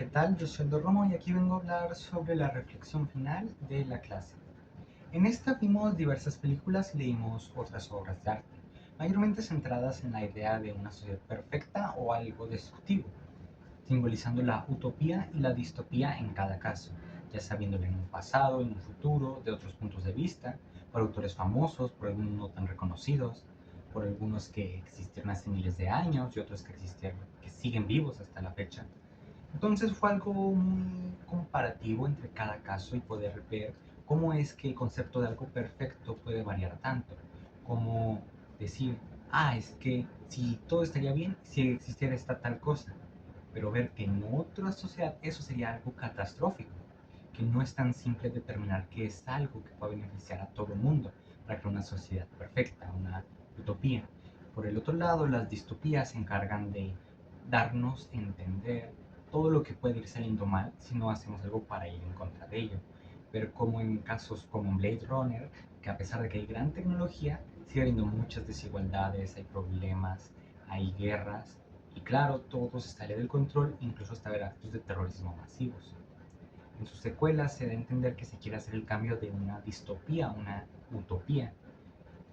tal? Yo soy Aldo Romo y aquí vengo a hablar sobre la reflexión final de la clase. En esta vimos diversas películas y leímos otras obras de arte, mayormente centradas en la idea de una sociedad perfecta o algo destructivo, simbolizando la utopía y la distopía en cada caso, ya sabiéndolo en un pasado, en un futuro, de otros puntos de vista, por autores famosos, por algunos no tan reconocidos, por algunos que existieron hace miles de años y otros que existieron, que siguen vivos hasta la fecha. Entonces fue algo muy comparativo entre cada caso y poder ver cómo es que el concepto de algo perfecto puede variar tanto. Como decir, es que si todo estaría bien, si existiera esta tal cosa. Pero ver que en otra sociedad eso sería algo catastrófico. Que no es tan simple determinar que es algo que pueda beneficiar a todo el mundo para crear una sociedad perfecta, una utopía. Por el otro lado, las distopías se encargan de darnos a entender todo lo que puede ir saliendo mal si no hacemos algo para ir en contra de ello. Pero como en casos como en Blade Runner, que a pesar de que hay gran tecnología, sigue habiendo muchas desigualdades, hay problemas, hay guerras, y claro, todo se sale del control, incluso hasta ver actos de terrorismo masivos. En sus secuelas se da a entender que se quiere hacer el cambio de una distopía a una utopía,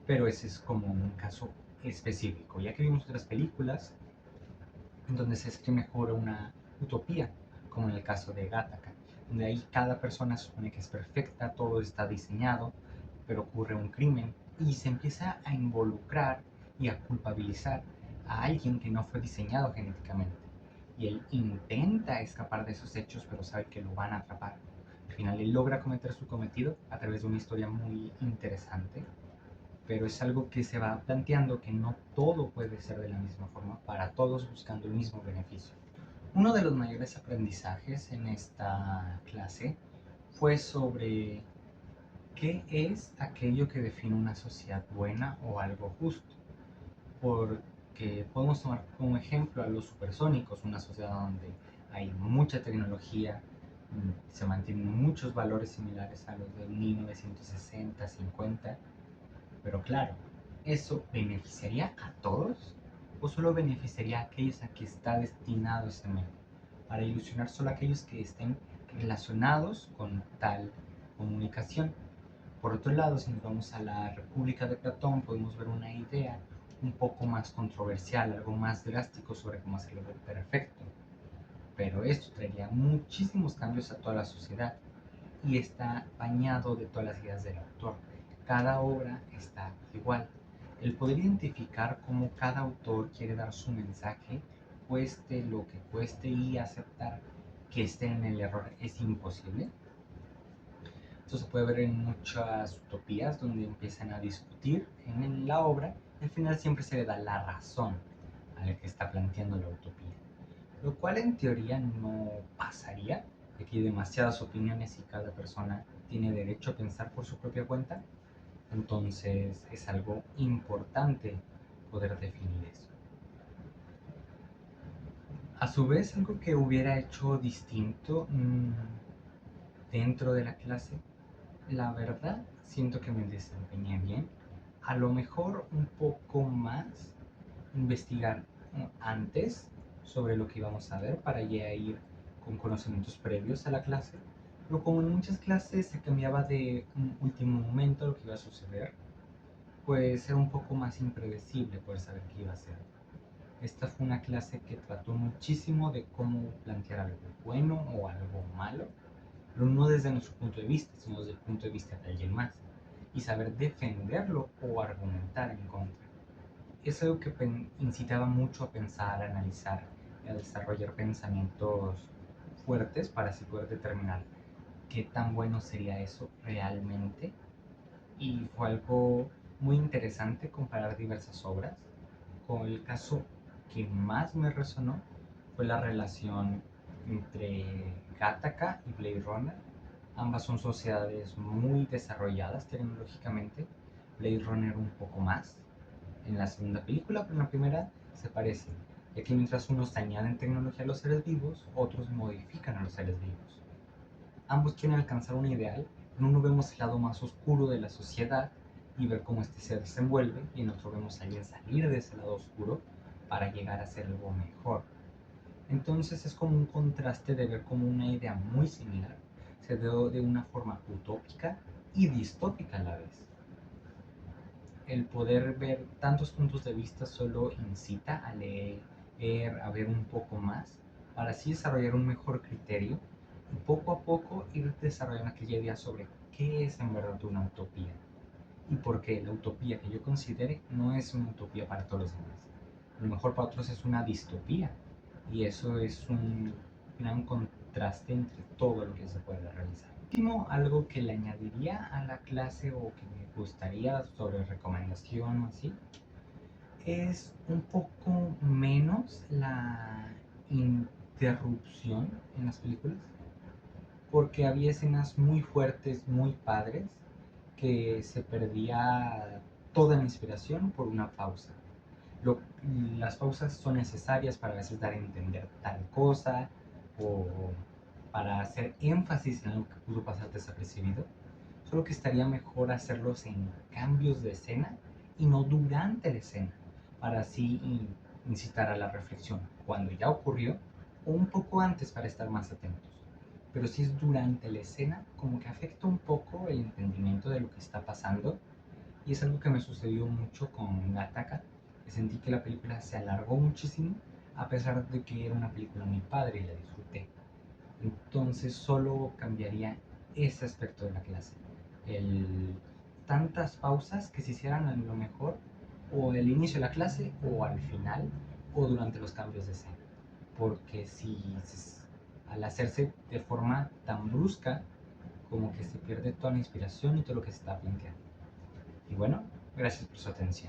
pero ese es como un caso específico, ya que vimos otras películas donde se escribe mejor una utopía, como en el caso de Gattaca, donde ahí cada persona supone que es perfecta, todo está diseñado, pero ocurre un crimen y se empieza a involucrar y a culpabilizar a alguien que no fue diseñado genéticamente. Y él intenta escapar de esos hechos, pero sabe que lo van a atrapar. Al final él logra cometer su cometido a través de una historia muy interesante, pero es algo que se va planteando que no todo puede ser de la misma forma para todos buscando el mismo beneficio. Uno de los mayores aprendizajes en esta clase fue sobre qué es aquello que define una sociedad buena o algo justo, porque podemos tomar como ejemplo a los supersónicos, una sociedad donde hay mucha tecnología, se mantienen muchos valores similares a los de 1960, 50. Pero claro, ¿eso beneficiaría a todos? ¿O solo beneficiaría a aquellos a que está destinado ese medio? Para ilusionar solo a aquellos que estén relacionados con tal comunicación. Por otro lado, si nos vamos a la República de Platón, podemos ver una idea un poco más controversial, algo más drástico sobre cómo hacerlo perfecto. Pero esto traería muchísimos cambios a toda la sociedad y está bañado de todas las ideas del autor. Cada obra está igual. El poder identificar cómo cada autor quiere dar su mensaje, cueste lo que cueste, y aceptar que esté en el error es imposible. Esto se puede ver en muchas utopías donde empiezan a discutir en la obra y al final siempre se le da la razón al que está planteando la utopía, lo cual en teoría no pasaría, ya que hay demasiadas opiniones y cada persona tiene derecho a pensar por su propia cuenta. Entonces es algo importante poder definir eso. A su vez, algo que hubiera hecho distinto dentro de la clase, la verdad siento que me desempeñé bien. A lo mejor un poco más investigar antes sobre lo que íbamos a ver para ya ir con conocimientos previos a la clase. Pero como en muchas clases se cambiaba de un último momento lo que iba a suceder, pues era un poco más impredecible poder saber qué iba a ser. Esta fue una clase que trató muchísimo de cómo plantear algo bueno o algo malo, pero no desde nuestro punto de vista, sino desde el punto de vista de alguien más, y saber defenderlo o argumentar en contra. Es algo que incitaba mucho a pensar, a analizar y a desarrollar pensamientos fuertes para así poder determinar qué tan bueno sería eso realmente. Y fue algo muy interesante comparar diversas obras. Con el caso que más me resonó fue la relación entre Gattaca y Blade Runner. Ambas son sociedades muy desarrolladas tecnológicamente, Blade Runner un poco más en la segunda película, pero en la primera se parecen, ya que mientras unos añaden tecnología a los seres vivos, otros modifican a los seres vivos. Ambos quieren alcanzar un ideal, en uno vemos el lado más oscuro de la sociedad y ver cómo este se desenvuelve, y en otro vemos a alguien salir de ese lado oscuro para llegar a ser algo mejor. Entonces es como un contraste de ver como una idea muy similar se dio de una forma utópica y distópica a la vez. El poder ver tantos puntos de vista solo incita a leer, a ver un poco más, para así desarrollar un mejor criterio y poco a poco ir desarrollando aquella idea sobre qué es en verdad una utopía y por qué la utopía que yo considere no es una utopía para todos los demás. A lo mejor para otros es una distopía y eso es un gran contraste entre todo lo que se puede realizar. Último, algo que le añadiría a la clase o que me gustaría sobre recomendación o así, es un poco menos la interrupción en las películas, porque había escenas muy fuertes, muy padres, que se perdía toda la inspiración por una pausa. Lo- las pausas son necesarias para a veces dar a entender tal cosa o para hacer énfasis en algo que pudo pasar desapercibido, solo que estaría mejor hacerlos en cambios de escena y no durante la escena, para así incitar a la reflexión cuando ya ocurrió o un poco antes para estar más atentos. Pero si es durante la escena, como que afecta un poco el entendimiento de lo que está pasando y es algo que me sucedió mucho con Gattaca, que sentí que la película se alargó muchísimo, a pesar de que era una película muy padre y la disfruté. Entonces solo cambiaría ese aspecto de la clase. El, tantas pausas que se hicieran a lo mejor o al inicio de la clase o al final o durante los cambios de escena. Porque si al hacerse de forma tan brusca, como que se pierde toda la inspiración y todo lo que se está planteando. Y bueno, gracias por su atención.